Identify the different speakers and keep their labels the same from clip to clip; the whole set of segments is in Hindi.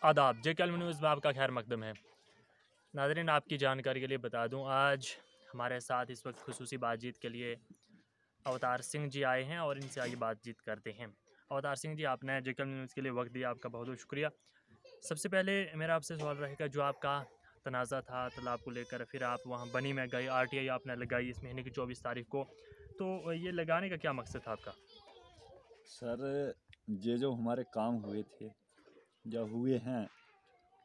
Speaker 1: आदाब जे कैलम न्यूज़ में आपका खैर मकदम है। नाज़रीन, आपकी जानकारी के लिए बता दूं, आज हमारे साथ इस वक्त खुसूसी बातचीत के लिए अवतार सिंह जी आए हैं और इनसे आगे बातचीत करते हैं। अवतार सिंह जी, आपने जे कैलम न्यूज़ के लिए वक्त दिया, आपका बहुत बहुत शुक्रिया। सबसे पहले मेरा आपसे सवाल रहेगा, जो आपका तनाज़ा था तालाब को लेकर, फिर आप वहाँ बनी में गए, RTI आपने लगाई इस महीने की 24 तारीख को, तो ये लगाने का क्या मकसद था आपका?
Speaker 2: सर, ये जो हमारे काम हुए थे या हुए हैं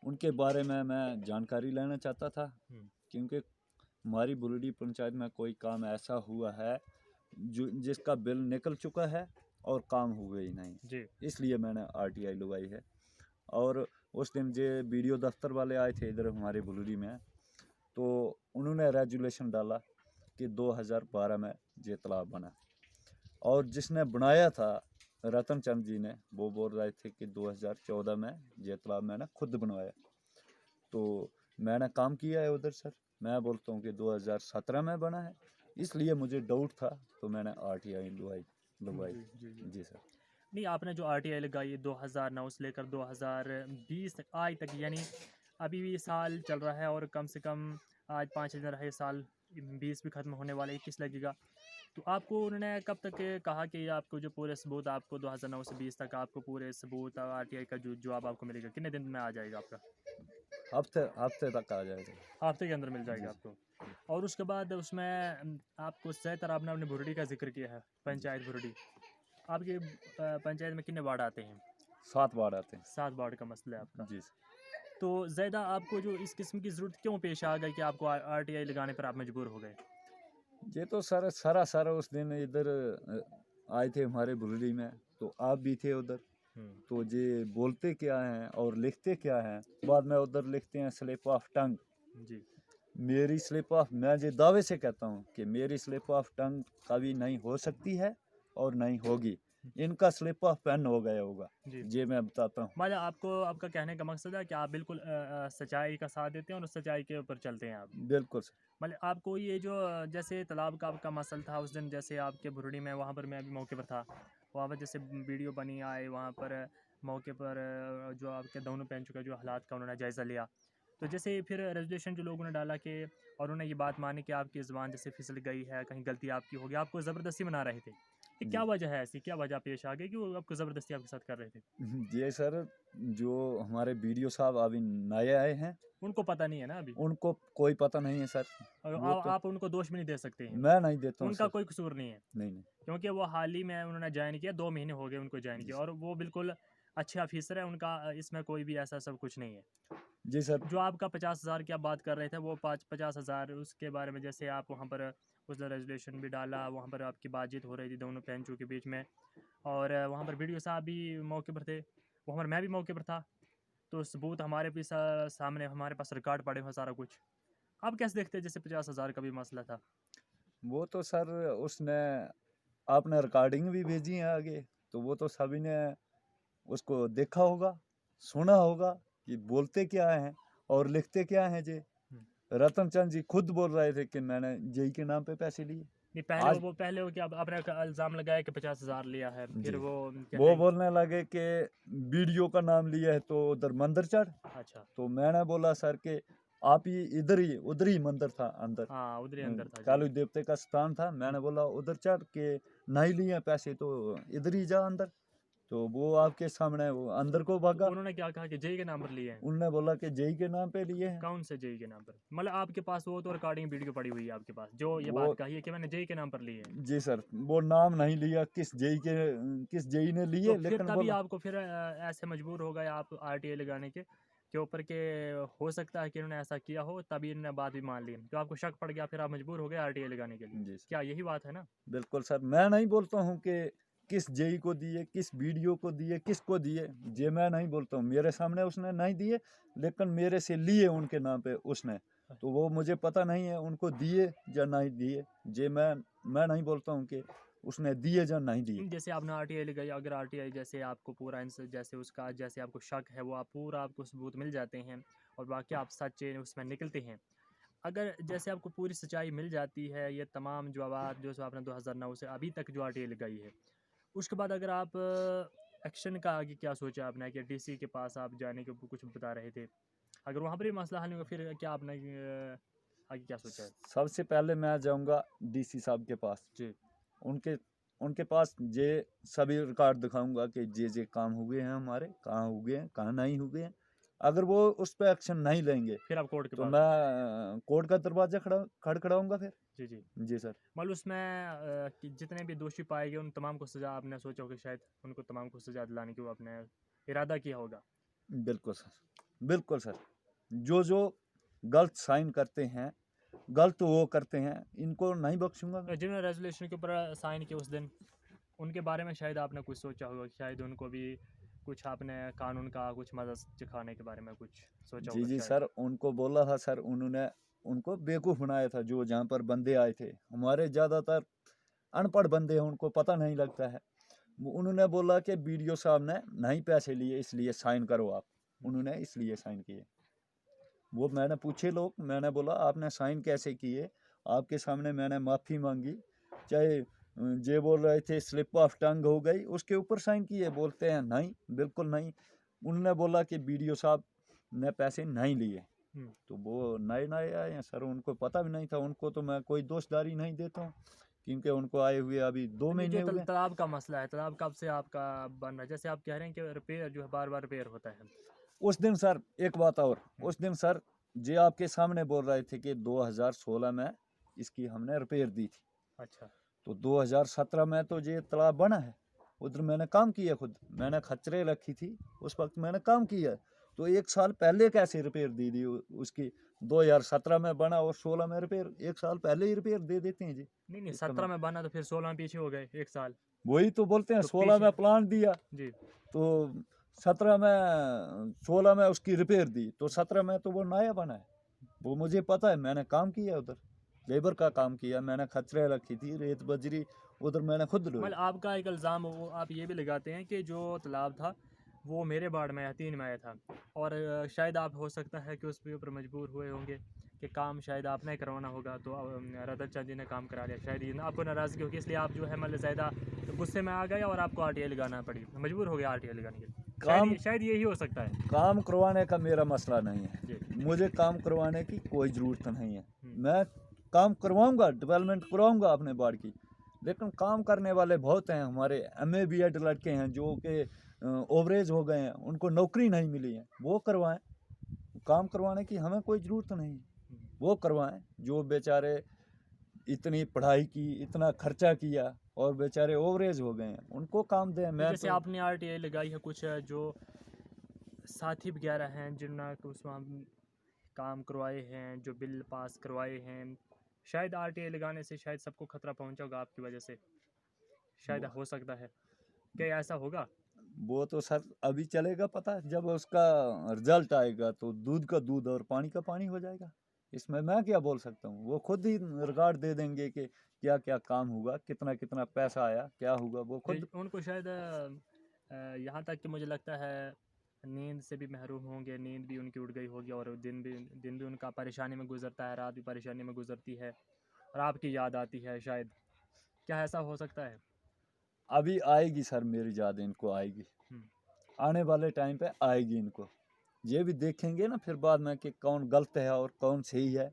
Speaker 2: उनके बारे में मैं जानकारी लेना चाहता था,
Speaker 1: हम्म,
Speaker 2: क्योंकि हमारी बुरुड़ी पंचायत में कोई काम ऐसा हुआ है जो जिसका बिल निकल चुका है और काम हुए ही नहीं।
Speaker 1: जी
Speaker 2: इसलिए मैंने RTI लगवाई है। और उस दिन जो BDO दफ्तर वाले आए थे इधर हमारे बुरुड़ी में, तो उन्होंने रेजुलेशन डाला कि 2012 में ये तालाब बना, और जिसने बनाया था रतन चंद जी ने, वो बोल रहे थे कि 2014 में ये तालाब मैंने खुद बनवाया। तो मैंने काम किया है उधर सर। मैं बोलता हूँ कि 2017 में बना है, इसलिए मुझे डाउट था, तो मैंने RTI लगवाई।
Speaker 1: जी जी जी।
Speaker 2: जी सर।
Speaker 1: नहीं, आपने जो RTI लगाई 2009 से लेकर 2020 तक आज तक, यानी अभी भी साल चल रहा है और कम से कम आज 5 दिन रहे साल, 20 भी ख़त्म होने वाले, 21 लगेगा। तो आपको उन्होंने कब तक कहा कि आपको जो पूरे सबूत, आपको 2009 से 20 तक आपको पूरे सबूत RTI का जो जवाब आपको मिलेगा, कितने दिन में आ जाएगा आपका?
Speaker 2: हफ्ते हफ्ते तक आ जाएगा।
Speaker 1: हफ्ते के अंदर मिल
Speaker 2: जी
Speaker 1: जाएगा
Speaker 2: सर।
Speaker 1: आपको। और उसके बाद उसमें आपको ज़्यादातर आपने अपने बुरुड़ी का जिक्र किया है,
Speaker 2: जी
Speaker 1: पंचायत बुरुड़ी। आपकी पंचायत में कितने वार्ड आते हैं?
Speaker 2: 7 बार आते
Speaker 1: 7 वार्ड का मसला है आपका।
Speaker 2: हैं। जी सर।
Speaker 1: तो ज़्यादा आपको जो इस किस्म की ज़रूरत क्यों पेश आ गई कि आपको RTI लगाने पर आप मजबूर हो गए?
Speaker 2: ये तो सर सारा उस दिन इधर आए थे हमारे बुरुड़ी में, तो आप भी थे उधर।
Speaker 1: हुँ,
Speaker 2: तो ये बोलते क्या हैं और लिखते क्या हैं, बाद में उधर लिखते हैं स्लिप ऑफ टंग।
Speaker 1: जी।
Speaker 2: मेरी स्लिप ऑफ, मैं ये दावे से कहता हूँ कि मेरी स्लिप ऑफ टंग कभी नहीं हो सकती है और नहीं होगी। इनका स्लिप ऑफ पेन हो गया होगा,
Speaker 1: जी।
Speaker 2: ये मैं बताता हूँ।
Speaker 1: मतलब आपको, आपका कहने का मकसद है कि आप बिल्कुल सच्चाई का साथ देते हैं और उस सच्चाई के ऊपर चलते हैं आप।
Speaker 2: बिल्कुल सर।
Speaker 1: मतलब आपको ये जो जैसे तालाब का आपका मसला था उस दिन, जैसे आपके बुरुड़ी में, वहाँ पर मैं भी मौके पर था। वहाँ पर जैसे वीडियो बनी आए, वहाँ पर मौके पर जो आपके दोनों बेंचों का जो हालात का उन्होंने जायज़ा लिया। तो जैसे फिर रेज़ोल्यूशन जो लोगों ने डाला कि, और उन्होंने ये बात मानी कि आपकी ज़ुबान जैसे फिसल गई है, कहीं गलती आपकी होगी, आपको ज़बरदस्ती मना रहे थे। ये क्या
Speaker 2: जी।
Speaker 1: वजह है ऐसी? क्या वजह पेश आ गई कि वो आपको ज़बरदस्ती आपके साथ कर रहे थे?
Speaker 2: ये सर, जो हमारे BDO साहब अभी नए आए हैं,
Speaker 1: उनको पता नहीं है ना अभी।
Speaker 2: उनको कोई पता नहीं है सर।
Speaker 1: और
Speaker 2: वो तो
Speaker 1: आप उनको दोष भी नहीं दे सकते हैं।
Speaker 2: मैं नहीं देता हूँ
Speaker 1: उनका
Speaker 2: सर।
Speaker 1: कोई कसूर नहीं है।
Speaker 2: नहीं नहीं।
Speaker 1: क्योंकि वो हाल ही में उन्होंने जॉइन किया, 2 महीने हो गए उनको जॉइन
Speaker 2: जी
Speaker 1: किया,
Speaker 2: सर।
Speaker 1: और वो बिल्कुल अच्छे ऑफ़िसर हैं, उनका इसमें कोई भी ऐसा सब कुछ नहीं है।
Speaker 2: जी सर।
Speaker 1: जो आपका 50,000 की आप बात कर रहे थे, वो 50,000 उसके बारे में, जैसे आप वहाँ पर उस दिन रेज़ोल्यूशन भी डाला, वहाँ पर आपकी बातचीत हो रही थी दोनों बेंचों के बीच में, और वहाँ पर BDO साहब भी मौके पर थे, वहाँ पर मैं भी मौके पर था। तो सबूत हमारे भी सामने, हमारे पास रिकॉर्ड पड़े हुए सारा कुछ। आप कैसे देखते हैं जैसे 50,000 का भी मसला था?
Speaker 2: वो तो सर, उसने आपने रिकॉर्डिंग भी भेजी है आगे, तो वो तो सभी ने उसको देखा होगा, सुना होगा कि बोलते क्या हैं और लिखते क्या हैं जी।
Speaker 1: हुँ।
Speaker 2: रतन चंद जी खुद बोल रहे थे कि मैंने जेई के नाम पे पैसे लिए।
Speaker 1: नहीं, पहले
Speaker 2: आज
Speaker 1: पहले वो क्या आपने इल्ज़ाम लगाया कि 50,000 लिया है, फिर
Speaker 2: जी,
Speaker 1: वो कहते
Speaker 2: वो
Speaker 1: हैं।
Speaker 2: बोलने लगे कि वीडियो का नाम लिया है तो उधर मंदिर चढ़।
Speaker 1: अच्छा।
Speaker 2: तो मैंने बोला सर कि आप ही इधर ही, उधर ही मंदिर था अंदर।
Speaker 1: हाँ, उधर ही अंदर था। जी।
Speaker 2: कालू देवते का स्थान था।
Speaker 1: हुँ।
Speaker 2: मैंने बोला उधर चढ़ के नहीं लिए पैसे तो इधर ही जा अंदर। तो वो आपके सामने वो अंदर को
Speaker 1: तो
Speaker 2: भागा।
Speaker 1: उन्होंने क्या कहा कि जेई के नाम पर लिए हैं?
Speaker 2: उनने बोला कि जेई के नाम पे लिए हैं।
Speaker 1: कौन से जेई के नाम पर? मतलब आपके पास वो तो रिकॉर्डिंग वीडियो पड़ी हुई है आपके पास, जो ये
Speaker 2: वो
Speaker 1: बात कही है कि मैंने जेई के नाम पर लिए हैं।
Speaker 2: जी सर, वो नाम नहीं लिया किस जेई ने
Speaker 1: तो
Speaker 2: लिए,
Speaker 1: फिर
Speaker 2: लेकिन
Speaker 1: तभी
Speaker 2: बोला।
Speaker 1: आपको फिर ऐसे मजबूर हो गए आप RTI लगाने के ऊपर के, हो सकता है कि इन्होंने ऐसा किया हो, तभी इन्होंने बात भी मान ली। तो आपको शक पड़ गया, फिर आप मजबूर हो गए RTI लगाने के लिए।
Speaker 2: जी सर।
Speaker 1: क्या यही बात है ना?
Speaker 2: बिल्कुल सर, मैं नहीं बोलता हूँ कि किस जेई को दिए, किस वीडियो को दिए, किसको दिए। ये मैं नहीं बोलता हूँ, मेरे सामने उसने नहीं दिए, लेकिन मेरे से लिए उनके नाम पे उसने। तो वो मुझे पता नहीं है उनको दिए या नहीं दिए। ये मैं नहीं बोलता हूँ कि उसने दिए या नहीं दिए।
Speaker 1: जैसे आपने RTI लगाई, अगर RTI जैसे आपको पूरा जैसे उसका जैसे आपको शक है, वो आप पूरा आपको सबूत मिल जाते हैं और बाकी आप सच्चे उसमें निकलते हैं। अगर जैसे आपको पूरी सच्चाई मिल जाती है, ये तमाम जवाबात जो सो आपने 2009 से अभी तक जो RTI लगाई है, उसके बाद अगर आप एक्शन का आगे क्या सोचा आपने कि डीसी के पास आप जाने के कुछ बता रहे थे, अगर वहाँ पर भी मसला हल नहीं हुआ फिर क्या आपने आगे क्या सोचा है?
Speaker 2: सबसे पहले मैं जाऊंगा डीसी साहब के पास।
Speaker 1: जी।
Speaker 2: उनके उनके पास ये सभी रिकॉर्ड दिखाऊंगा कि ये काम हुए हैं हमारे, कहाँ हुए हैं कहाँ नहीं हुए हैं। अगर वो उस पर एक्शन नहीं लेंगे
Speaker 1: फिर आप कोर्ट के
Speaker 2: तो
Speaker 1: पास?
Speaker 2: मैं कोर्ट का दरवाजा खड़खड़ाऊंगा फिर।
Speaker 1: जी जी।
Speaker 2: जी सर।
Speaker 1: मतलब उसमें कि जितने भी दोषी पाए गए उन तमाम को सज़ा आपने सोचा होगा, शायद उनको तमाम को सज़ा दिलाने की वो आपने इरादा किया होगा।
Speaker 2: बिल्कुल सर, बिल्कुल सर। जो जो गलत साइन करते हैं, गलत वो करते हैं, इनको नहीं बख्शूंगा मैं।
Speaker 1: जिन्होंने रेजोल्यूशन के ऊपर साइन किया उस दिन, उनके बारे में शायद आपने कुछ सोचा होगा कि शायद उनको भी कुछ आपने कानून का कुछ मदद दिखाने के बारे में कुछ सोचा
Speaker 2: जी
Speaker 1: होगा
Speaker 2: जी
Speaker 1: शायद।
Speaker 2: सर, उनको बोला था सर, उन्होंने उनको बेवकूफ़ बनाया था। जो जहाँ पर बंदे आए थे हमारे, ज़्यादातर अनपढ़ बंदे हैं, उनको पता नहीं लगता है। उन्होंने बोला कि बीडीओ साहब ने नहीं पैसे लिए इसलिए साइन करो आप। उन्होंने इसलिए साइन किए। वो मैंने पूछे लोग, मैंने बोला आपने साइन कैसे किए? आपके सामने मैंने माफ़ी मांगी, चाहे ये बोल रहे थे स्लिप ऑफ टंग हो गई, उसके ऊपर साइन किए? बोलते हैं नहीं, बिल्कुल नहीं। उन्होंने बोला कि बीडीओ साहब ने पैसे नहीं लिए। तो वो नए नए आए हैं सर, उनको पता भी नहीं था। उनको तो मैं कोई दोषदारी नहीं देता हूँ, क्योंकि उनको आए हुए अभी 2
Speaker 1: नहीं,
Speaker 2: महीने
Speaker 1: जो
Speaker 2: हुए।
Speaker 1: तालाब का मसला है, तालाब कब से आपका बन रहा है? जैसे आप कह रहे हैं कि रिपेयर जो है बार बार रिपेयर होता है।
Speaker 2: उस दिन सर एक बात और, उस दिन सर जे आपके सामने बोल रहे थे कि 2016 में इसकी हमने रिपेयर दी थी।
Speaker 1: अच्छा।
Speaker 2: तो 2017 में तो ये तालाब बना है, उधर मैंने काम किया, खुद मैंने खच्चरें रखी थी, उस वक्त मैंने काम किया। तो 1 साल पहले कैसे रिपेयर दी थी उसकी? 2017 में बना और 16 में रिपेयर, 1 साल पहले ही रिपेयर दे देते हैं जी।
Speaker 1: नहीं नहीं,
Speaker 2: इसका
Speaker 1: 17
Speaker 2: मतलब
Speaker 1: में बना तो फिर 16 में पीछे हो गए 1 साल।
Speaker 2: वही तो बोलते हैं,
Speaker 1: तो
Speaker 2: 16
Speaker 1: पीछे।
Speaker 2: में प्लान दिया
Speaker 1: जी।
Speaker 2: तो 17 में, 16 में उसकी रिपेयर दी, तो 17 में तो वो नया बना है। वो मुझे पता है, मैंने काम किया उधर, लेबर का काम किया, मैंने खच्चरें रखी थी, रेत बजरी उधर मैंने खुद ढोई।
Speaker 1: मतलब आपका एक इल्ज़ाम वो आप ये भी लगाते हैं कि जो तालाब था वो मेरे वार्ड में आया, 3 में आया था, और शायद आप हो सकता है कि उसके ऊपर मजबूर हुए होंगे कि काम शायद आपने करवाना होगा, तो रदर चंद जी ने काम करा लिया, शायद ये ना आपको नाराज़गी होगी, इसलिए आप जो है मतलब ज़्यादा गुस्से में आ गए और आपको आरटीआई लगाना पड़ी, मजबूर हो गया आरटीआई लगाने के लिए।
Speaker 2: काम
Speaker 1: शायद यही हो सकता है।
Speaker 2: काम करवाने का मेरा मसला नहीं है,
Speaker 1: जी।
Speaker 2: मुझे काम करवाने की कोई ज़रूरत नहीं है।
Speaker 1: हम्म।
Speaker 2: मैं काम करवाऊंगा, डेवलपमेंट करवाऊंगा अपने वार्ड की, लेकिन काम करने वाले बहुत हैं हमारे। एमए बीएड लड़के हैं जो कि ओवरेज हो गए हैं, उनको नौकरी नहीं मिली है, वो करवाएं। काम करवाने की हमें कोई ज़रूरत नहीं है, वो करवाएं। जो बेचारे इतनी पढ़ाई की, इतना खर्चा किया और बेचारे ओवरेज हो गए हैं, उनको काम दें।
Speaker 1: तो
Speaker 2: मैं
Speaker 1: जैसे
Speaker 2: तो
Speaker 1: आपने आरटीआई लगाई है, कुछ जो साथी वगैरह हैं जिन्होंने उसमें काम करवाए हैं, जो बिल पास करवाए हैं, शायद आरटीआई लगाने से शायद सबको खतरा पहुंचा होगा आपकी वजह से, शायद
Speaker 2: वो
Speaker 1: हो सकता है। क्या ऐसा होगा?
Speaker 2: वो तो सर अभी चलेगा पता, जब उसका रिजल्ट आएगा तो दूध का दूध और पानी का पानी हो जाएगा। इसमें मैं क्या बोल सकता हूँ? वो खुद ही रिकॉर्ड दे देंगे कि क्या क्या काम हुआ, कितना कितना पैसा आया, क्या हुआ, वो खुद।
Speaker 1: उनको शायद यहाँ तक कि मुझे लगता है नींद से भी महरूम होंगे, नींद भी उनकी उड़ गई होगी, और दिन भी उनका परेशानी में गुजरता है, रात भी परेशानी में गुजरती है, और आपकी याद आती है शायद। क्या ऐसा हो सकता है?
Speaker 2: अभी आएगी सर, मेरी याद इनको आएगी,
Speaker 1: हम्म।
Speaker 2: आने वाले टाइम पे आएगी इनको। ये भी देखेंगे ना फिर बाद में कि कौन गलत है और कौन सही है,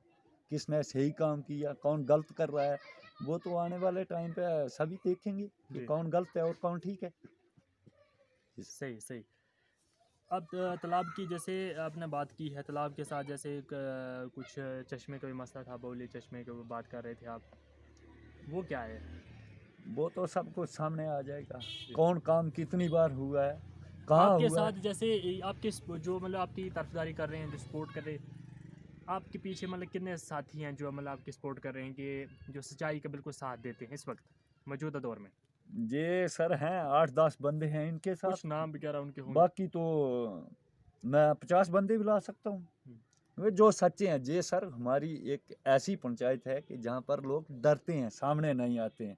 Speaker 2: किसने सही काम किया, कौन गलत कर रहा है। वो तो आने वाले टाइम पे सभी देखेंगे कि
Speaker 1: जी।
Speaker 2: कौन गलत है और कौन ठीक है।
Speaker 1: सही सही। अब तालाब की जैसे आपने बात की है, तालाब के साथ जैसे एक कुछ चश्मे का भी मसला था, बौली चश्मे की बात कर रहे थे आप, वो क्या है?
Speaker 2: वो तो सब कुछ सामने आ जाएगा,
Speaker 1: जी।
Speaker 2: कौन काम कितनी बार हुआ है, कहाँ
Speaker 1: आपके
Speaker 2: हुआ है।
Speaker 1: साथ जैसे आपके जो मतलब आपकी तरफदारी कर रहे हैं, जो सपोर्ट कर रहे हैं, आपके पीछे मतलब कितने साथी हैं जो मतलब आपकी सपोर्ट कर रहे हैं, कि जो सच्चाई का बिल्कुल साथ देते हैं इस वक्त मौजूदा दौर में?
Speaker 2: ये सर हैं 8-10 बंदे हैं इनके साथ,
Speaker 1: कुछ नाम वगैरह उनके होंगे।
Speaker 2: बाकी तो मैं 50 बंदे भी ला सकता हूँ।
Speaker 1: हम्म।
Speaker 2: वे जो सच्चे हैं। ये सर हमारी एक ऐसी पंचायत है कि जहाँ पर लोग डरते हैं, सामने नहीं आते हैं,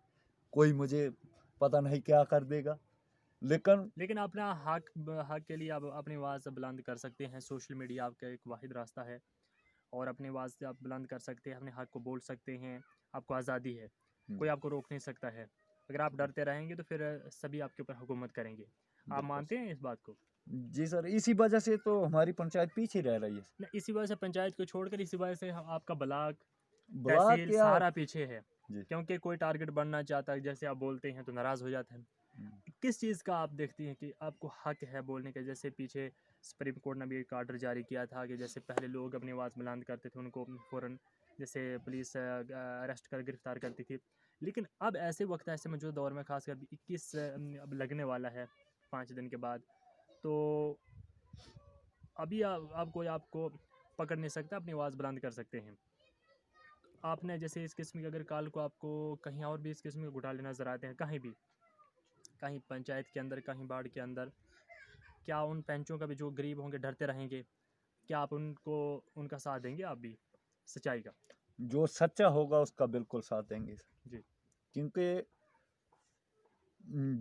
Speaker 2: कोई मुझे पता नहीं क्या कर देगा। लेकिन
Speaker 1: लेकिन अपना हक के लिए आप अपनी आवाज़ बुलंद कर सकते हैं, सोशल मीडिया आपका एक वाहिद रास्ता है, और अपनी आवाज़ से आप बुलंद कर सकते हैं, अपने हक को बोल सकते हैं, आपको आज़ादी है, कोई आपको रोक नहीं सकता है। अगर आप डरते रहेंगे तो फिर सभी आपके ऊपर हुकूमत करेंगे। आप
Speaker 2: बिल्कुल
Speaker 1: मानते हैं इस बात को?
Speaker 2: जी सर, इसी वजह से तो हमारी पंचायत पीछे रह रही है।
Speaker 1: न इसी वजह से पंचायत को छोड़कर इसी वजह से आपका ब्लॉक,
Speaker 2: ब्लॉक
Speaker 1: तहसील
Speaker 2: या
Speaker 1: सारा पीछे है।
Speaker 2: जी।
Speaker 1: क्योंकि कोई टारगेट बनना चाहता है, जैसे आप बोलते हैं तो नाराज़ हो जाते हैं।
Speaker 2: हम्म,
Speaker 1: किस चीज़ का आप देखती हैं कि आपको हक है बोलने का? जैसे पीछे सुप्रीम कोर्ट ने भी एक आर्डर जारी किया था कि जैसे पहले लोग अपनी आवाज़ बुलंद करते थे, उनको फ़ौरन जैसे पुलिस अरेस्ट कर गिरफ्तार करती थी। लेकिन अब ऐसे वक्त ऐसे मौजूदा दौर में खासकर 21 अब लगने वाला है 5 दिन के बाद, तो अभी आप कोई आपको पकड़ नहीं सकता, अपनी आवाज़ बुलंद कर सकते हैं। आपने जैसे इस किस्म की अगर कल को आपको कहीं और भी इस किस्म के घोटाले नज़र आते हैं, कहीं भी, कहीं पंचायत के अंदर, कहीं वार्ड के अंदर, क्या उन पेंचों का भी जो गरीब होंगे डरते रहेंगे? क्या आप उनको उनका साथ देंगे आप भी, सच्चाई का?
Speaker 2: जो सच्चा होगा उसका बिल्कुल साथ देंगे सर।
Speaker 1: जी,
Speaker 2: क्योंकि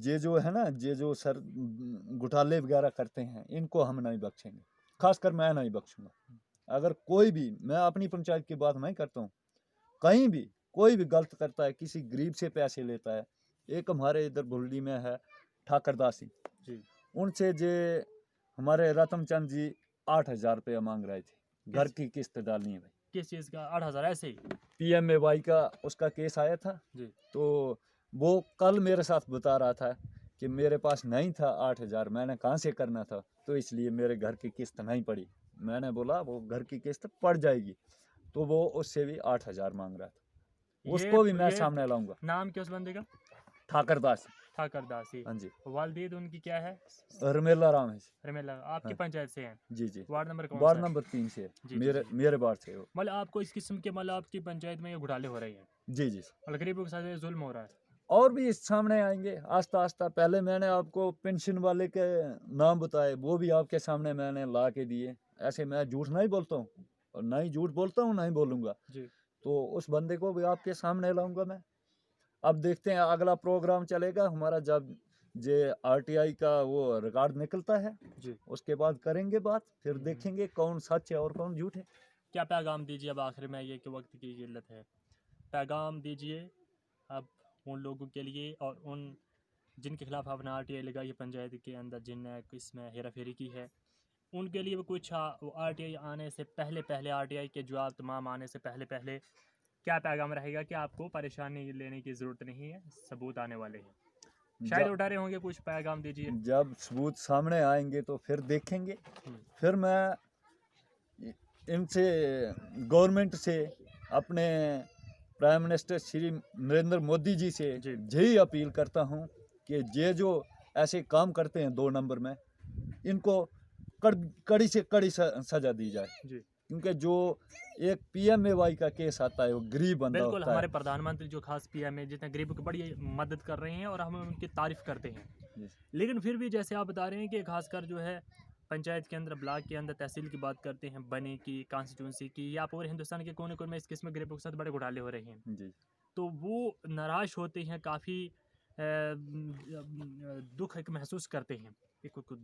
Speaker 2: ये जो है ना, ये जो सर घोटाले वगैरह करते हैं, इनको हम नहीं बख्शेंगे। खासकर मैं नहीं बख्शूंगा। अगर कोई भी, मैं अपनी पंचायत की बात नहीं करता हूँ, कहीं भी कोई भी गलत करता है, किसी गरीब से पैसे लेता है। एक हमारे इधर भुलडी में है ठाकर दासी,
Speaker 1: जी।
Speaker 2: उनसे जे हमारे रतनचंद जी 8,000 रुपया मांग रहे थे, घर
Speaker 1: किस
Speaker 2: की किस्त डालनी है भाई।
Speaker 1: किस चीज़ का? 8,000 ऐसे ही?
Speaker 2: PMAY का उसका केस आया था,
Speaker 1: जी,
Speaker 2: तो वो कल मेरे साथ बता रहा था कि मेरे पास नहीं था 8,000, मैंने कहाँ से करना था, तो इसलिए मेरे घर की किस्त नहीं पड़ी। मैंने बोला वो घर की किस्त पड़ जाएगी, तो वो उससे भी 8,000 मांग रहा था।
Speaker 1: ये
Speaker 2: उसको भी मैं
Speaker 1: ये
Speaker 2: सामने लाऊंगा।
Speaker 1: नाम क्या उस बंदे का?
Speaker 2: ठाकर दास।
Speaker 1: ठाकर दासी।
Speaker 2: हाँ जी।
Speaker 1: वालदेद उनकी क्या है?
Speaker 2: रमेला राम है।
Speaker 1: रमेला। आपकी
Speaker 2: हाँ
Speaker 1: पंचायत से हैं?
Speaker 2: जी जी।
Speaker 1: वार्ड नंबर कौन सा
Speaker 2: वार्ड
Speaker 1: है?
Speaker 2: नंबर 3 से है।
Speaker 1: जी, जी,
Speaker 2: मेरे
Speaker 1: जी।
Speaker 2: मेरे वार्ड से है वो।
Speaker 1: मतलब आपको इस किस्म के, मतलब आपकी पंचायत में ये घोटाले हो रहे हैं
Speaker 2: जी जी।
Speaker 1: और गरीबों के साथ ये जुल्म हो रहा है।
Speaker 2: और भी इस सामने आएंगे आस्ता आस्ता। पहले मैंने आपको पेंशन वाले के नाम बताए, वो भी आपके सामने मैंने ला के दिए। ऐसे मैं झूठ नहीं बोलता हूँ, और ना ही झूठ बोलता हूँ, ना ही बोलूँगा।
Speaker 1: जी,
Speaker 2: तो उस बंदे को भी आपके सामने लाऊंगा मैं। अब देखते हैं अगला प्रोग्राम चलेगा हमारा, जब जे RTI का वो रिकॉर्ड निकलता है,
Speaker 1: जी।
Speaker 2: उसके बाद करेंगे बात, फिर देखेंगे कौन सच है और कौन झूठ है।
Speaker 1: क्या पैगाम दीजिए अब आखिर में, ये कि वक्त की किल्लत है? पैगाम दीजिए अब उन लोगों के लिए और उन जिनके खिलाफ आपने RTI लगाई है पंचायत के अंदर, जिनने इसमें हेरा फेरी की है, उनके लिए भी कुछ RTI आने से पहले पहले, RTI के जवाब तमाम आने से पहले पहले क्या पैगाम रहेगा कि आपको परेशानी लेने की ज़रूरत नहीं है, सबूत आने वाले हैं? शायद
Speaker 2: जब
Speaker 1: उठा रहे होंगे, कुछ पैगाम दीजिए।
Speaker 2: जब सबूत सामने आएंगे तो फिर देखेंगे। फिर मैं इनसे, गवर्नमेंट से, अपने प्राइम मिनिस्टर श्री नरेंद्र मोदी जी से
Speaker 1: जी,
Speaker 2: यही अपील करता हूँ कि ये जो ऐसे काम करते हैं 2 नंबर में, इनको कड़ी से कड़ी सजा दी जाए।
Speaker 1: जी।
Speaker 2: क्योंकि जो एक PMAY का केस आता है, वो गरीब बंदा
Speaker 1: बिल्कुल,
Speaker 2: होता है।
Speaker 1: हमारे प्रधानमंत्री जो खास PM है, जितने गरीबों की बड़ी मदद कर रहे हैं और हम उनकी तारीफ़ करते हैं।
Speaker 2: जी।
Speaker 1: लेकिन फिर भी जैसे आप बता रहे हैं कि खासकर जो है पंचायत के अंदर, ब्लॉक के अंदर, तहसील की बात करते हैं, बनी की, कॉन्स्टिट्यूंसी की, या पूरे हिंदुस्तान के कोने कोने में इस किस्म के गरीबों के साथ बड़े घोटाले हो रहे हैं।
Speaker 2: जी
Speaker 1: तो वो निराश होते हैं, काफ़ी दुख एक महसूस करते हैं,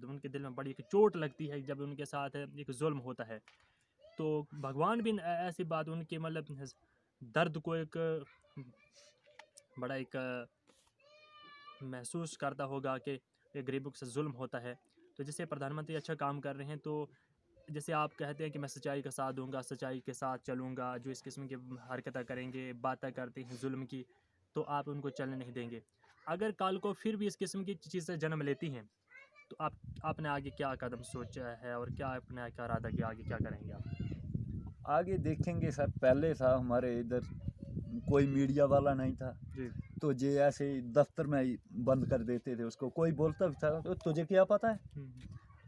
Speaker 1: उनके दिल में बड़ी एक चोट लगती है जब उनके साथ एक जुल्म होता है। तो भगवान भी ऐसी बात उनके मतलब दर्द को एक बड़ा एक महसूस करता होगा कि ये गरीबों के साथ जुल्म होता है। तो जैसे प्रधानमंत्री अच्छा काम कर रहे हैं, तो जैसे आप कहते हैं कि मैं सच्चाई का साथ दूंगा, सच्चाई के साथ चलूंगा, जो इस किस्म की हरकतें करेंगे, बातें करते हैं जुल्म की, तो आप उनको चलने नहीं देंगे। अगर कल को फिर भी इस किस्म की चीज़ें जन्म लेती हैं, तो आपने आगे क्या कदम सोचा है और क्या अपने क्या इरादा कि आगे क्या करेंगे आप?
Speaker 2: आगे देखेंगे सर। पहले था हमारे इधर कोई मीडिया वाला नहीं था,
Speaker 1: जी,
Speaker 2: तो ये ऐसे ही दफ्तर में ही बंद कर देते थे उसको। कोई बोलता भी था तो तुझे क्या पता है।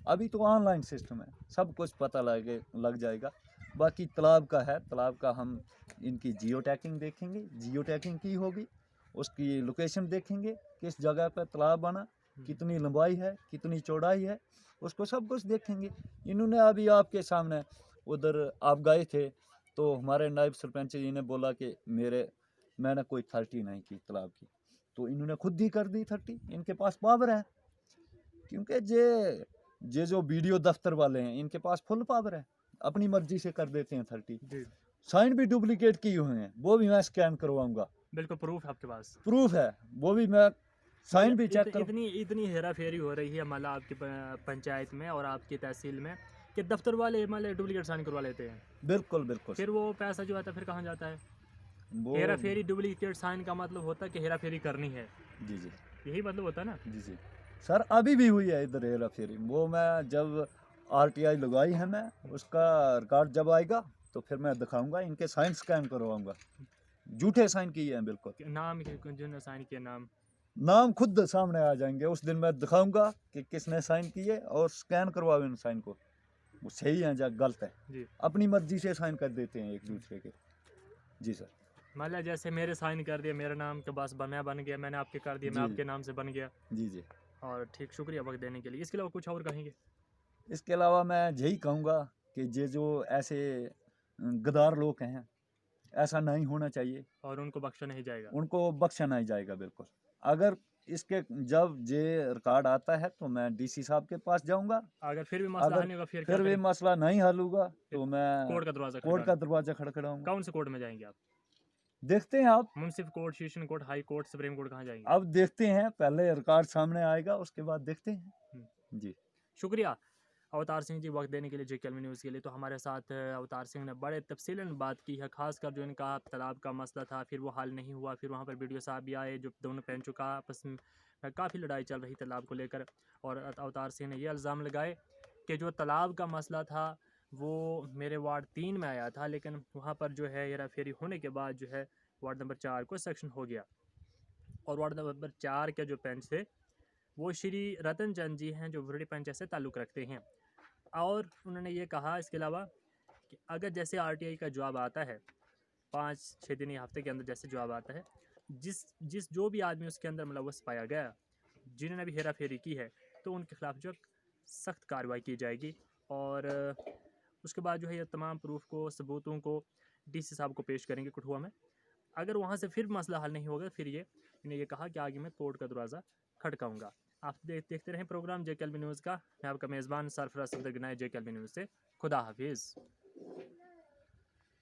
Speaker 2: अभी तो ऑनलाइन सिस्टम है, सब कुछ पता लग जाएगा। बाकी तालाब का है, तालाब का हम इनकी जियो टैगिंग देखेंगे, जियो टैगिंग की होगी, उसकी लोकेशन देखेंगे, किस जगह पर तालाब बना, कितनी लंबाई है, कितनी चौड़ाई है, उसको सब कुछ देखेंगे। इन्होंने अभी आपके सामने, उधर आप गए थे तो हमारे नायब सरपंच जी ने बोला कि मैंने कोई 30 नहीं की तालाब की, तो इन्होंने खुद ही कर दी 30। इनके पास पावर है। क्योंकि ये जो वीडियो दफ्तर वाले हैं, इनके पास फुल पावर है, अपनी मर्जी से कर देते हैं 30।
Speaker 1: जी।
Speaker 2: साइन भी डुप्लीकेट किए हुए हैं, वो भी मैं स्कैन करवाऊंगा।
Speaker 1: बिल्कुल प्रूफ है आपके पास?
Speaker 2: प्रूफ है, वो भी मैं साइन भी चेक करो।
Speaker 1: इतनी इतनी हेरा फेरी हो रही है मतलब आपकी पंचायत में और आपकी तहसील में कि दफ्तर वाले मतलब डुप्लीकेट साइन करवा लेते हैं,
Speaker 2: बिल्कुल बिल्कुल
Speaker 1: फिर वो पैसा जो आता है फिर कहाँ जाता है?
Speaker 2: वो
Speaker 1: हेरा फेरी डुप्लीकेट साइन का मतलब होता है कि हेरा फेरी करनी है,
Speaker 2: जी जी
Speaker 1: यही मतलब होता है ना।
Speaker 2: जी जी सर, अभी भी हुई है इधर हेरा फेरी। वो मैं जब आरटीआई लगाई है, मैं उसका रिकॉर्ड जब आएगा तो फिर मैं दिखाऊंगा, इनके साइन स्कैन करवाऊंगा, झूठे साइन किए हैं बिल्कुल।
Speaker 1: नाम जिन्होंने साइन किया नाम
Speaker 2: नाम खुद सामने आ जाएंगे उस दिन, मैं दिखाऊंगा कि किसने साइन किए और स्कैन करवाओ इन साइन को, वो सही है या गलत है।
Speaker 1: जी।
Speaker 2: अपनी मर्जी से साइन कर देते हैं एक दूसरे के। जी सर।
Speaker 1: मतलब जैसे मेरे साइन कर दिया, मेरा नाम के पास मैं बन गया, मैंने आपके कर दिया, मैं
Speaker 2: जी
Speaker 1: आपके नाम से बन गया।
Speaker 2: जी जी।
Speaker 1: और ठीक, शुक्रिया वक्त देने के लिए। इसके अलावा कुछ और कहेंगे?
Speaker 2: इसके अलावा मैं यही कहूँगा कि ये जो ऐसे गद्दार लोग हैं, ऐसा नहीं होना चाहिए,
Speaker 1: और उनको बख्शा नहीं जाएगा।
Speaker 2: उनको बख्शा नहीं जाएगा बिल्कुल। अगर इसके जब ये रिकॉर्ड आता है तो मैं डीसी साहब के पास जाऊंगा।
Speaker 1: अगर फिर भी मसला
Speaker 2: अगर
Speaker 1: हल नहीं होगा फिर क्या
Speaker 2: फिर भी
Speaker 1: करें?
Speaker 2: मसला नहीं हल होगा तो मैं
Speaker 1: कोर्ट का दरवाज़ा
Speaker 2: कोर्ट
Speaker 1: खटखटाना।
Speaker 2: का दरवाजा खड़खड़ाऊंगा।
Speaker 1: कौन से कोर्ट में जाएंगे आप?
Speaker 2: देखते हैं आप,
Speaker 1: मुंसिफ court, session court, high court, supreme court, कहाँ जाएंगे?
Speaker 2: अब देखते हैं, पहले रिकॉर्ड सामने आएगा उसके बाद देखते हैं।
Speaker 1: हम्म।
Speaker 2: जी
Speaker 1: शुक्रिया अवतार सिंह जी वक्त देने के लिए JKLV न्यूज़ के लिए। तो हमारे साथ अवतार सिंह ने बड़े तफसीलन बात की है, खासकर जो इनका तालाब का मसला था, फिर वो हल नहीं हुआ, फिर वहाँ पर BDO साहब भी आए, जो दोनों पेंचों का आपस में काफ़ी लड़ाई चल रही तालाब को लेकर। और अवतार सिंह ने ये इल्ज़ाम लगाए कि जो तालाब का मसला था वो मेरे वार्ड 3 में आया था, लेकिन वहाँ पर जो है हेरा फेरी होने के बाद जो है वार्ड नंबर 4 को सेक्शन हो गया। और वार्ड नंबर 4 के जो पेंच थे वो श्री रतन चंद जी हैं, जो बुरड़ी पंचायत से ताल्लुक़ रखते हैं। और उन्होंने ये कहा इसके अलावा कि अगर जैसे RTI का जवाब आता है 5-6 दिन या हफ्ते के अंदर, जैसे जवाब आता है, जिस जिस जो भी आदमी उसके अंदर मुलव्वस पाया गया, जिन्होंने भी हेरा फेरी की है, तो उनके खिलाफ जो सख्त कार्रवाई की जाएगी। और उसके बाद जो है ये तमाम प्रूफ को, सबूतों को DC साहब को पेश करेंगे कठुआ में। अगर वहाँ से फिर मसला हल नहीं होगा, फिर ये इन्हें ये कहा कि आगे मैं कोर्ट का दरवाज़ा खटकाऊंगा। आप देखते रहें प्रोग्राम JKLV न्यूज़ का। मैं आपका मेज़बान सरफराज सफदर गनाई, JKLV न्यूज़ से। खुदा हाफिज़।